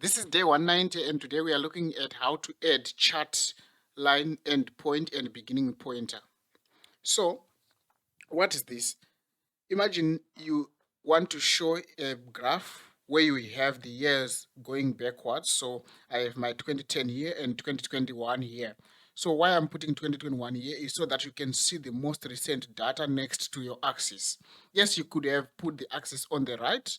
This is day 190, and today we are looking at how to add chart line end point and beginning pointer. So what is this? Imagine you want to show a graph where you have the years going backwards. So I have my 2010 year and 2021 year. So why I'm putting 2021 here is so that you can see the most recent data next to your axis. Yes, you could have put the axis on the right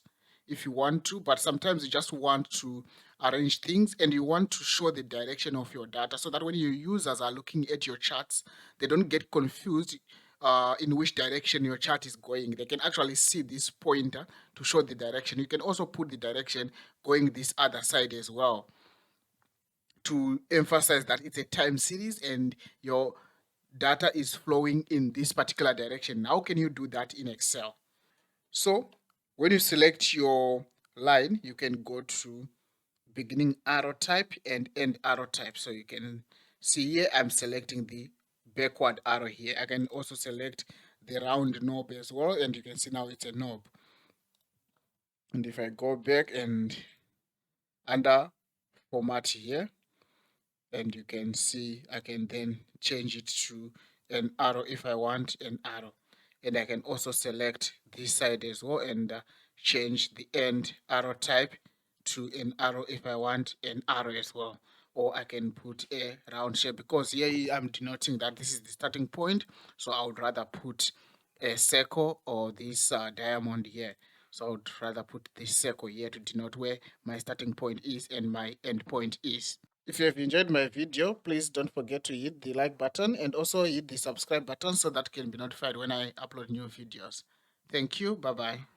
if you want to, but sometimes you just want to arrange things and you want to show the direction of your data so that when your users are looking at your charts, they don't get confused in which direction your chart is going. They can actually see this pointer to show the direction. You can also put the direction going this other side as well to emphasize that it's a time series and your data is flowing in this particular direction. How can you do that in Excel? So when you select your line, you can go to beginning arrow type and end arrow type. So you can see here I'm selecting the backward arrow here. I can also select the round knob as well, and you can see now it's a knob. And if I go back and under format here, and you can see I can then change it to an arrow if I want an arrow. And I can also select this side as well and change the end arrow type to an arrow if I want an arrow as well. Or I can put a round shape because here I'm denoting that this is the starting point. So I would rather put a circle or this diamond here. So I would rather put this circle here to denote where my starting point is and my end point is. If you have enjoyed my video, please don't forget to hit the like button and also hit the subscribe button so that you can be notified when I upload new videos. Thank you. Bye-bye.